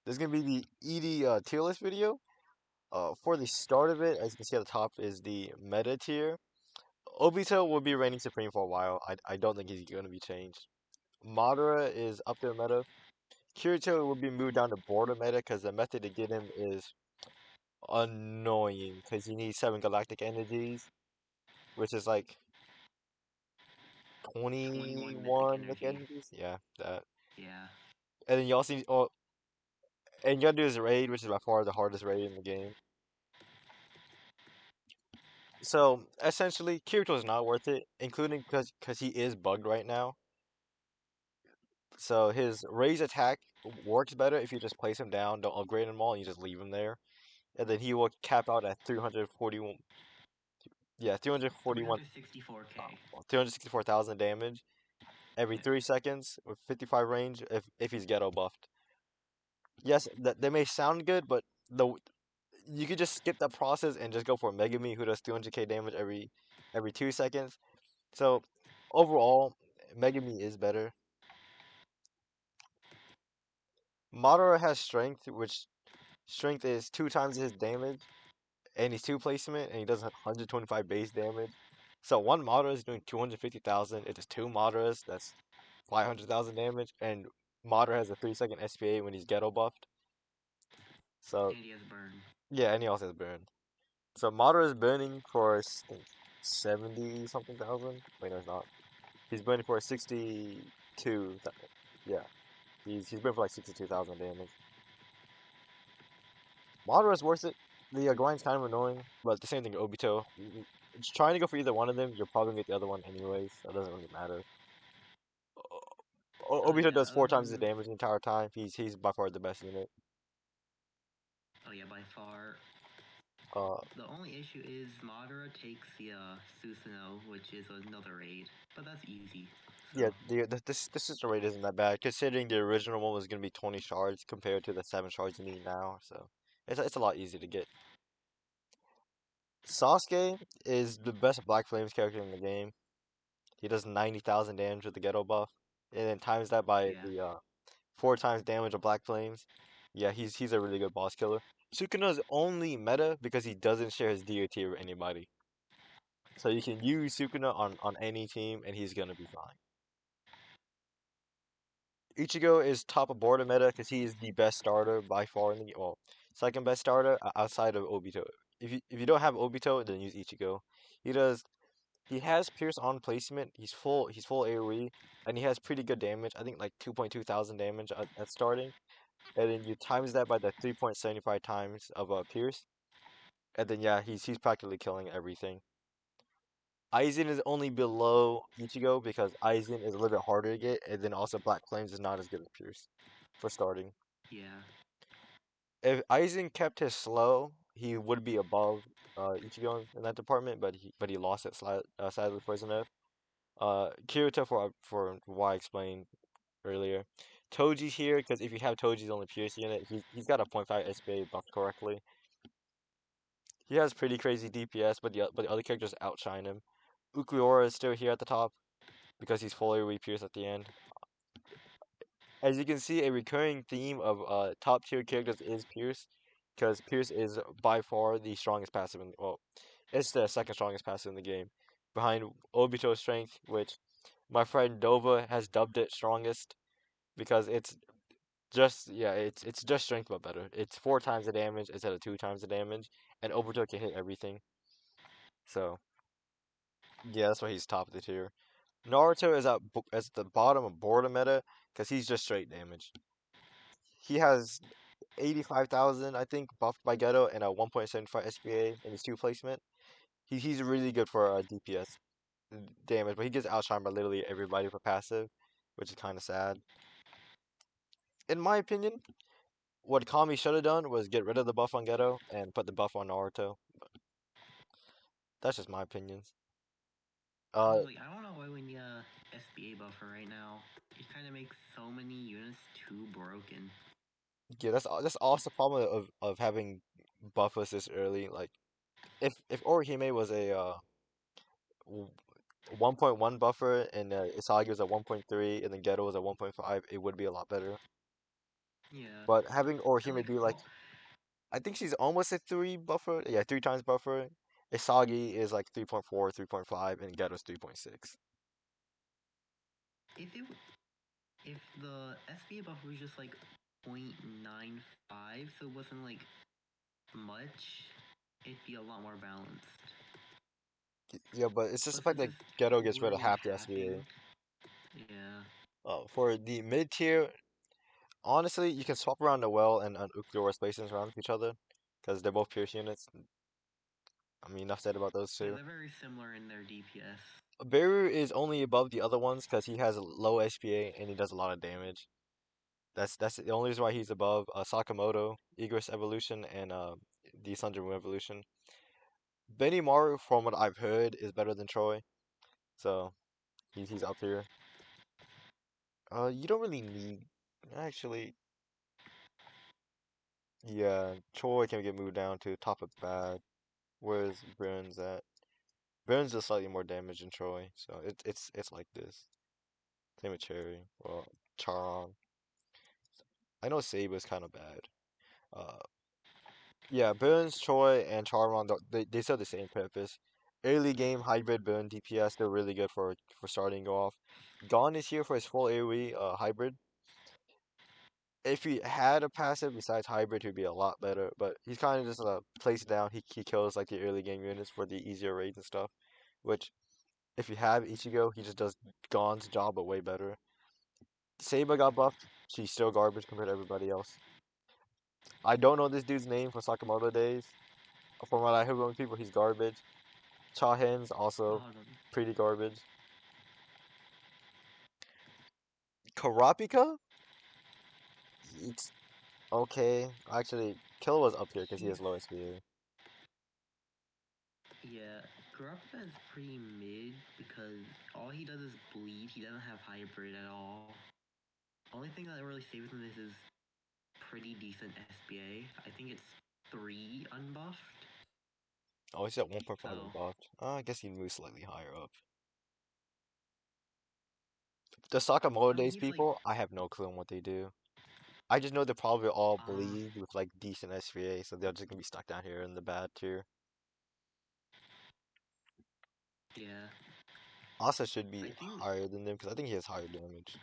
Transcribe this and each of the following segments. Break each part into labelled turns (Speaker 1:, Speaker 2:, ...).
Speaker 1: This is gonna be the ED tier list video. For the start of it, as you can see at the top is the meta tier. Obito will be reigning supreme for a while. I don't think he's gonna be changed. Madara is up there meta. Kirito will be moved down to border meta because the method to get him is annoying because you need 7 galactic energies, which is like
Speaker 2: 21 mythic
Speaker 1: 21 mythic
Speaker 2: energy.
Speaker 1: energies. Yeah, that.
Speaker 2: Yeah.
Speaker 1: And then you also need, oh, and you gotta do his raid, which is by far the hardest raid in the game. So essentially, Kirito is not worth it, including because he is bugged right now. So his raise attack works better if you just place him down, don't upgrade him all, and you just leave him there. And then he will cap out at 341, yeah, 341,
Speaker 2: 364k.
Speaker 1: 364,000 damage every
Speaker 2: Yeah.
Speaker 1: 3 seconds with 55 range if he's ghetto buffed. Yes, that they may sound good, but the you could just skip that process and just go for Megami who does 200k damage every 2 seconds. So overall, Megami is better. Madara has strength, which strength is 2 times his damage, and he's 2 placement, and he does 125 base damage. So one Madara is doing 250,000. It is two Madaras, that's 500,000 damage, and Madara has a 3-second SPA when he's ghetto buffed. So
Speaker 2: And he has burn.
Speaker 1: yeah, and he also has burn. So Madara is burning for 70 something thousand. Wait, no, it's not. He's burning for 62. Yeah, he's burning for like 62,000 damage. Madara is worth it. The grind's kind of annoying, but the same thing with Obito. Just trying to go for either one of them, you're probably gonna get the other one anyways, so it doesn't really matter.
Speaker 2: Oh
Speaker 1: Obito
Speaker 2: yeah,
Speaker 1: does
Speaker 2: the
Speaker 1: four
Speaker 2: other
Speaker 1: times the
Speaker 2: one.
Speaker 1: damage the entire time. He's by far the best unit.
Speaker 2: Oh yeah, by far.
Speaker 1: Uh,
Speaker 2: The only issue is Madara takes the Susanoo, which is another raid, but that's easy.
Speaker 1: yeah,
Speaker 2: So
Speaker 1: this sister rate isn't that bad considering the original one was gonna be 20 shards compared to the 7 shards you need now. So it's a lot easier to get. Sasuke is the best Black Flames character in the game. He does 90,000 damage with the Ghetto buff, and then times that by
Speaker 2: yeah,
Speaker 1: the 4 times damage of Black Flames. Yeah, he's a really good boss killer. Sukuna's only meta because he doesn't share his DOT with anybody. So you can use Sukuna on any team and he's gonna be fine. Ichigo is top of border meta because he is the best starter by far in the game. Well, second best starter outside of Obito. If you don't have Obito, then use Ichigo. He does he has Pierce on placement. He's full AoE and he has pretty good damage. I think like 2.2 thousand damage at starting. And then you times that by the 3.75 times of Pierce, and then yeah, he's practically killing everything. Aizen is only below Ichigo because Aizen is a little bit harder to get, and then also Black Flames is not as good as Pierce for starting.
Speaker 2: yeah.
Speaker 1: If Aizen kept his slow, he would be above Ichigo in that department, but he lost it sadly for his MF. Kirito for why I explained earlier. Toji's here because if you have Toji's only Pierce unit, he's got a point 0.5 SPA buffed correctly. He has pretty crazy DPS, but the other characters outshine him. Ukiora is still here at the top because he's fully re-pierced at the end. As you can see, a recurring theme of top tier characters is Pierce, because Pierce is by far the strongest passive well, it's the second strongest passive in the game, behind Obito's strength, which my friend Dova has dubbed it strongest because it's just strength but better. It's 4 times the damage instead of 2 times the damage, and Obito can hit everything. So yeah, that's why he's top of the tier. Naruto is at the bottom of border meta because he's just straight damage. He has 85,000, I think, buffed by Ghetto and a 1.75 SPA in his 2 placement. He's really good for DPS damage, but he gets outshined by literally everybody for passive, which is kind of sad. In my opinion, what Kami should have done was get rid of the buff on Ghetto and put the buff on Naruto. That's just my opinions. Uh,
Speaker 2: Honestly, I don't know why we need a SBA buffer right now. It kind of makes so many units too broken.
Speaker 1: yeah, that's also the problem of having buff assist early. Like if Orihime was a 1.1 buffer and Isagi was at 1.3 and then Ghetto was at 1.5, it would be a lot better.
Speaker 2: Yeah.
Speaker 1: But having
Speaker 2: I
Speaker 1: Orihime
Speaker 2: like
Speaker 1: be like, I think she's almost a three buffer. Yeah, three times buffer. Isagi is like 3.4, 3.5, and Geto's 3.6.
Speaker 2: if it if the SBA buffer was just like 0.95, so it wasn't like much, it'd be a lot more balanced.
Speaker 1: Yeah, but it's just the
Speaker 2: But
Speaker 1: fact
Speaker 2: since
Speaker 1: that
Speaker 2: it's
Speaker 1: Geto gets rid of
Speaker 2: totally
Speaker 1: half the
Speaker 2: halving,
Speaker 1: SBA.
Speaker 2: yeah.
Speaker 1: For the mid tier, honestly, you can swap around Noel and Uklor's placements around with each other because they're both Pierce units. I mean, enough said about those
Speaker 2: Yeah,
Speaker 1: two.
Speaker 2: they're very similar in their DPS.
Speaker 1: Beru is only above the other ones because he has a low SPA and he does a lot of damage. That's the only reason why he's above Sakamoto, Igris Evolution, and the Sundering Evolution. Benimaru, from what I've heard, is better than Troy, so he's up here. You don't really need actually. Yeah, Troy can get moved down to top of bad. Where's Burns at? Burns does slightly more damage than Troy, so it's like this. Same with Cherry. Well, Charon. I know Saber's kind of bad. Uh, yeah, Burns, Troy, and Charon, they serve the same purpose. Early game hybrid burn DPS, they're really good for starting off. Gon is here for his full AoE hybrid. If he had a passive besides hybrid, he'd be a lot better. But he's kind of just place down. He kills like the early game units for the easier raids and stuff. Which if you have Ichigo, he just does Gon's job but way better. Seiba got buffed. She's still garbage compared to everybody else. I don't know this dude's name from Sakamoto days. From what I heard from people, he's garbage. Chahen's
Speaker 2: Oh,
Speaker 1: also
Speaker 2: hold on.
Speaker 1: pretty garbage. Karapika? It's okay. Actually, Killua up here because he
Speaker 2: He's
Speaker 1: has low SPA.
Speaker 2: yeah. Garupa is pretty mid because all he does is bleed. He doesn't have hybrid at all. Only thing that really saves him is his pretty decent SBA. I think it's 3 unbuffed.
Speaker 1: Oh, he's at 1.5
Speaker 2: So,
Speaker 1: and buffed. I guess he moves slightly higher up. The Sakamoto
Speaker 2: I mean,
Speaker 1: days
Speaker 2: he's like,
Speaker 1: people, I have no clue on what they do. I just know they're probably all
Speaker 2: uh,
Speaker 1: bleed with like decent SPA, so they're just gonna be stuck down here in the bad tier.
Speaker 2: yeah.
Speaker 1: Asa should
Speaker 2: I
Speaker 1: be
Speaker 2: think,
Speaker 1: higher than them because I think he has higher damage.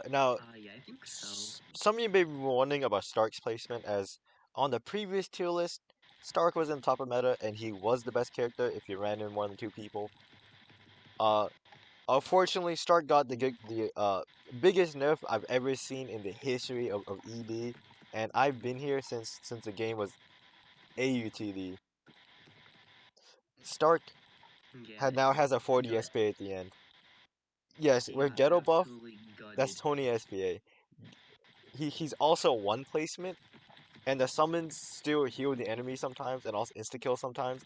Speaker 1: Now
Speaker 2: yeah, I think so.
Speaker 1: some of you may be wondering about Stark's placement, as on the previous tier list, Stark was in top of meta and he was the best character if you ran in more than two people. Uh, Unfortunately, Stark got the biggest nerf I've ever seen in the history of ED, and I've been here since the game was AUTD. Stark
Speaker 2: Yeah,
Speaker 1: had now has a
Speaker 2: he
Speaker 1: 40
Speaker 2: got
Speaker 1: SPA at the end. Yes,
Speaker 2: he
Speaker 1: we're
Speaker 2: got
Speaker 1: Ghetto buff.
Speaker 2: absolutely
Speaker 1: That's
Speaker 2: gutted.
Speaker 1: 20 SPA. He's also one placement, and the summons still heal the enemy sometimes, and also insta kill sometimes.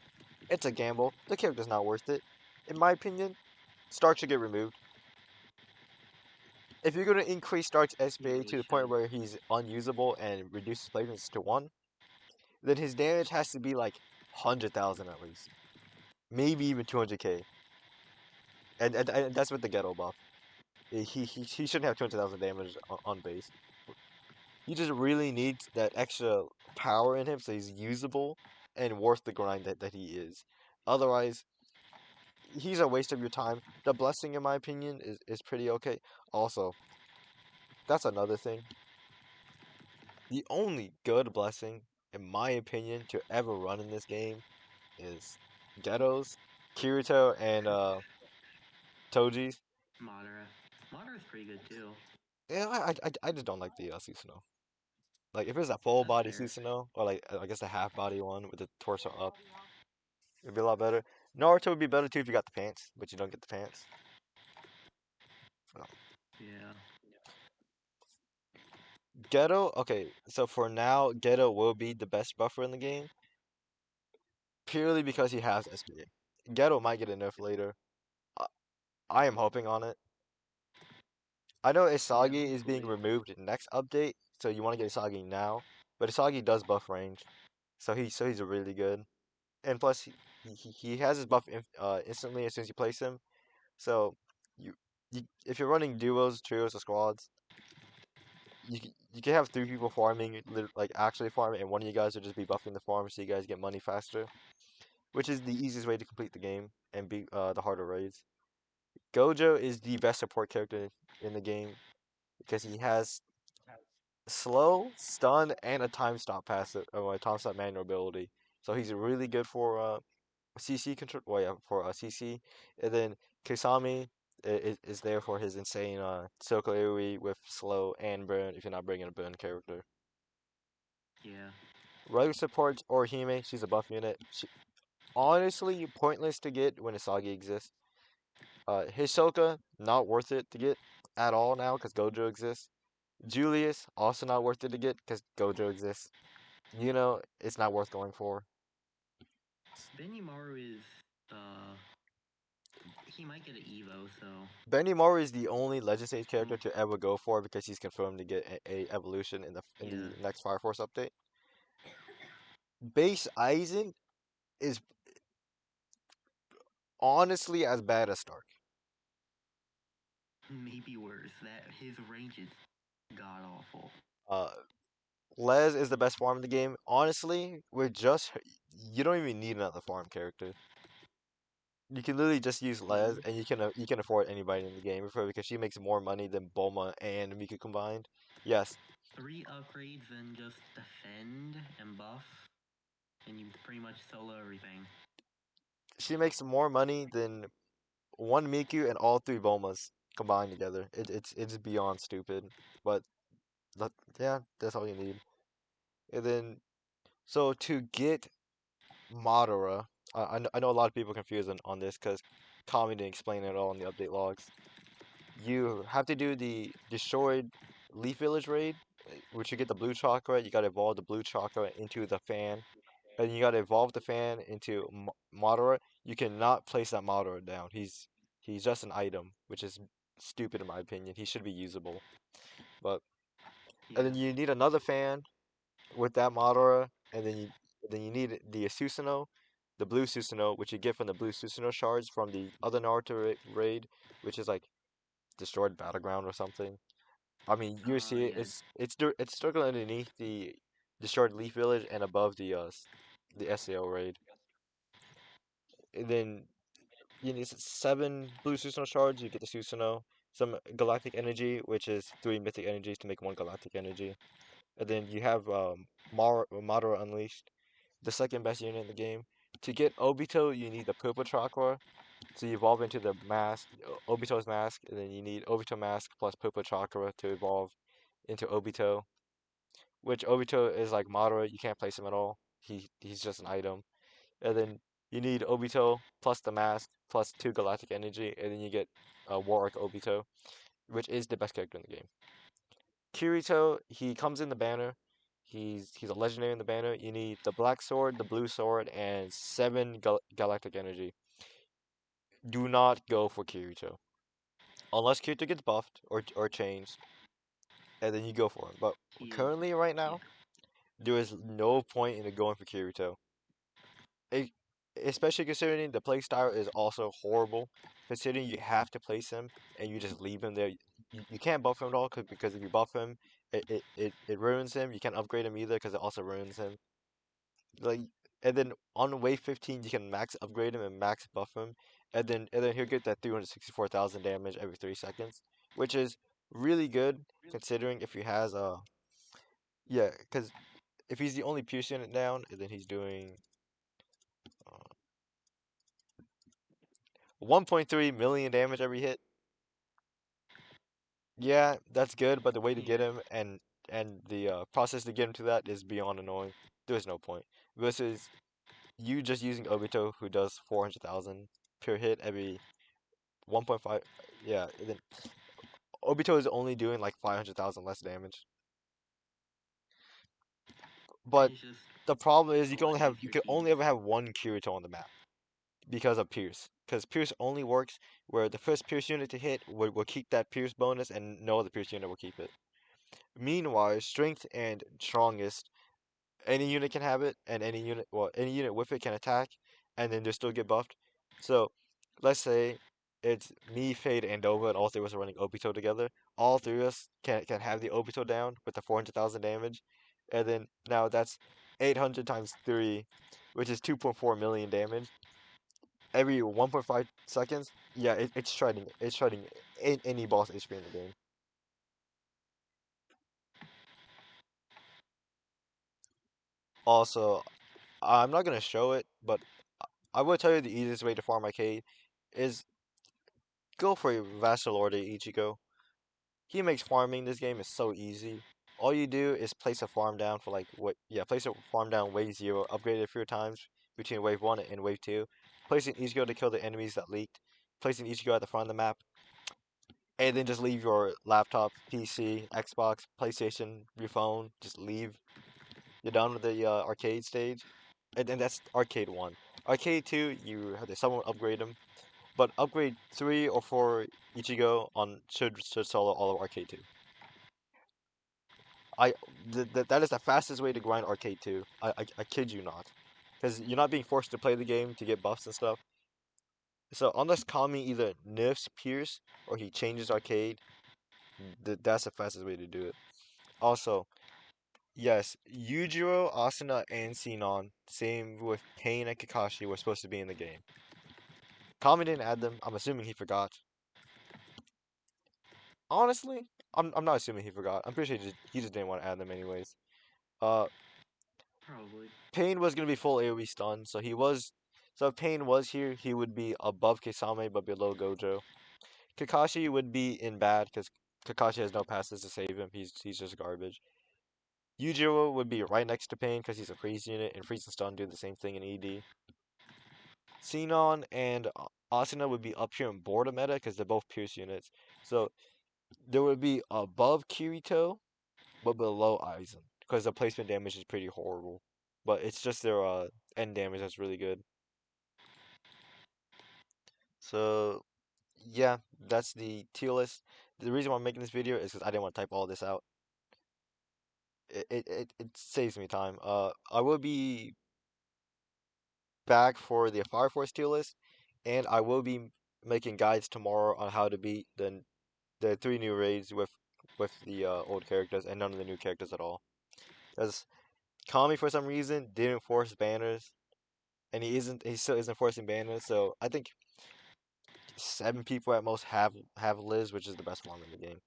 Speaker 1: It's a gamble. The character's not worth it, in my opinion. Stark should get removed. If you're gonna increase Stark's
Speaker 2: He
Speaker 1: SPA
Speaker 2: really
Speaker 1: to the point
Speaker 2: should.
Speaker 1: where he's unusable and reduces placements to one, then his damage has to be like 100,000 at least, maybe even 200k, and that's with the Ghetto buff. He shouldn't have 200,000 damage on base. He just really needs that extra power in him so he's usable and worth the grind that he is. Otherwise, he's a waste of your time. The blessing, in my opinion, is pretty okay. Also, that's another thing. The only good blessing, in my opinion, to ever run in this game is Ghettos, Kirito, and Toji's.
Speaker 2: Madara. Madara's pretty good too.
Speaker 1: Yeah, I just don't like the Susanoo. Like if it's a full
Speaker 2: That's
Speaker 1: body
Speaker 2: fair.
Speaker 1: Susanoo, or like I guess a half body one with the torso up, it'd be a lot better. Naruto would be better too if you got the pants, but you don't get the pants. So,
Speaker 2: Yeah.
Speaker 1: Ghetto, okay, so for now, Ghetto will be the best buffer in the game, purely because he has SPA. Ghetto might get a nerf later. I, I am hoping on it. I know
Speaker 2: Yeah,
Speaker 1: Isagi is being
Speaker 2: hopefully.
Speaker 1: removed in the next update, so you want to get Isagi now. But Isagi does buff range, so he's really good. And plus he has his buff instantly as soon as you place him. So you if you're running duos, trios, or squads, you can have three people farming, like actually farming, and one of you guys will just be buffing the farm so you guys get money faster, which is the easiest way to complete the game and beat the harder raids. Gojo is the best support character in the game because he has slow, stun, and a time stop passive, or a time stop manual ability. So he's really good for CC control. Well, yeah, for CC, and then Kisame is there for his insane Soko AoE with slow and burn if you're not bringing a burn character.
Speaker 2: Yeah.
Speaker 1: Regular supports or Hime, she's a buff unit. She honestly pointless to get when Isagi exists. Hisoka, not worth it to get at all now because Gojo exists. Julius, also not worth it to get because Gojo exists. It's not worth going for.
Speaker 2: Benimaru is uh he might get an Evo, so
Speaker 1: Benimaru is the only Legend Stage character to ever go for because he's confirmed to get a evolution in
Speaker 2: yeah.
Speaker 1: the next Fire Force update. Base Aizen is honestly as bad as Stark.
Speaker 2: Maybe worse. That his range is god awful.
Speaker 1: Uh, Les is the best farm in the game. Honestly, you don't even need another farm character. You can literally just use Les,
Speaker 2: Thing.
Speaker 1: and you can afford anybody in the game because she makes more money than Bulma and Mika combined. Yes,
Speaker 2: 3 upgrades and just defend and buff, and you pretty much solo everything.
Speaker 1: she makes more money than one Miku and all three Bulmas combined together. It's beyond stupid, but that, yeah, that's all you need. And then so to get Madara, I know a lot of people confused on this because Kami didn't explain it all in the update logs. You have to do the destroyed Leaf Village raid, which you get the blue chakra. You gotta evolve the blue chakra into the fan, and you gotta evolve the fan into Madara. You cannot place that Madara down. He's just an item, which is stupid in my opinion. He should be usable. But and then
Speaker 2: Yeah.
Speaker 1: you need another fan with that Madara, and then you need the Susanoo, the blue Susanoo, which you get from the blue Susanoo shards from the other Naruto raid, which is like destroyed battleground or something. I mean, you see it.
Speaker 2: Yeah.
Speaker 1: It's struggling underneath the destroyed Leaf Village and above the SAO raid. And then you need seven blue Susanoo shards. You get the Susanoo, some galactic energy, which is three mythic energies to make one galactic energy. And then you have Madara Unleashed, the second best unit in the game. To get Obito, you need the purple chakra. So you evolve into the mask, Obito's mask, and then you need Obito mask plus purple chakra to evolve into Obito. Which Obito is like Madara, you can't place him at all. He's just an item. And then you need Obito plus the mask plus two galactic energy, and then you get Warwick Obito, which is the best character in the game. Kirito, he comes in the banner. He's a legendary in the banner. You need the black sword, the blue sword, and seven galactic energy. Do not go for Kirito unless Kirito gets buffed or changed, and then you go for him. But
Speaker 2: He is.
Speaker 1: currently, right
Speaker 2: Yeah.
Speaker 1: now, there is no point in going for Kirito. It, especially considering the play style is also horrible. Considering you have to place him and you just leave him there. You can't buff him at all because if you buff him, it ruins him. You can't upgrade him either because it also ruins him. Like, and then on wave 15 you can max upgrade him and max buff him, and then he'll get that 364,000 damage every 3 seconds, which is really good considering if he has yeah, because if he's the only pierce unit down, and then he's doing uh, 1.3 million damage every hit. Yeah, that's good, but the way to get
Speaker 2: Yeah.
Speaker 1: him and the process to get him to that is beyond annoying. There's no point. Versus you just using Obito, who does 400,000 per hit every 1.5. Yeah, and then Obito is only doing like 500,000 less damage. But
Speaker 2: He's just
Speaker 1: the problem is
Speaker 2: a lot
Speaker 1: you
Speaker 2: easier
Speaker 1: can
Speaker 2: to
Speaker 1: only
Speaker 2: use.
Speaker 1: ever have one Kirito on the map because of Pierce. Because Pierce only works where the first Pierce unit to hit will keep that Pierce bonus, and no other Pierce unit will keep it. Meanwhile, strength and strongest, any unit can have it, and any unit with it can attack, and then they still get buffed. So, let's say it's me, Fade, and Nova, and all three of us are running Obito together. All three of us can have the Obito down with the 400,000 damage, and then now that's 800 times three, which is 2.4 million damage every 1.5 seconds. Yeah, it's shredding. It's shredding any boss HP in the game. Also, I'm not gonna show it, but I will tell you the easiest way to farm arcade is go for a Vassalord Ichigo. He makes farming this game is so easy. All you do is place a farm down for like what? Yeah, place a farm down wave zero, upgrade it a few times between wave one and wave two. Place an Ichigo to kill the enemies that leaked. Place an Ichigo at the front of the map, and then just leave your laptop, PC, Xbox, PlayStation, your phone. Just leave. You're done with the arcade stage, and that's arcade one. Arcade two, you have to someone upgrade them, but upgrade three or four Ichigo on should solo all of arcade two. I that is the fastest way to grind arcade 2. I kid you not, because you're not being forced to play the game to get buffs and stuff. So unless Kami either nerfs Pierce or he changes arcade, that's the fastest way to do it. Also, yes, Yujiro, Asuna, and Sinon, same with Pain and Kakashi, were supposed to be in the game. Kami didn't add them. I'm assuming he forgot. Honestly, I'm not assuming he forgot. I'm pretty sure he just didn't want to add them anyways. Uh,
Speaker 2: Probably.
Speaker 1: Pain was gonna be full AoE stun, so he was. So if Pain was here, he would be above Kisame but below Gojo. Kakashi would be in bad because Kakashi has no passes to save him. He's just garbage. Yujiro would be right next to Pain because he's a freeze unit, and freeze and stun do the same thing in ED. Sinon and Asuna would be up here in Border meta because they're both Pierce units. So there would be above Kirito but below Aizen because the placement damage is pretty horrible. But it's just their end damage that's really good. So yeah, that's the tier list. The reason why I'm making this video is because I didn't want to type all this out. It saves me time. I will be back for the Fire Force tier list, and I will be making guides tomorrow on how to beat the three new raids with the old characters and none of the new characters at all. Because Kami for some reason didn't force banners, and he still isn't forcing banners. So I think 7 people at most have Liz, which is the best farm in the game.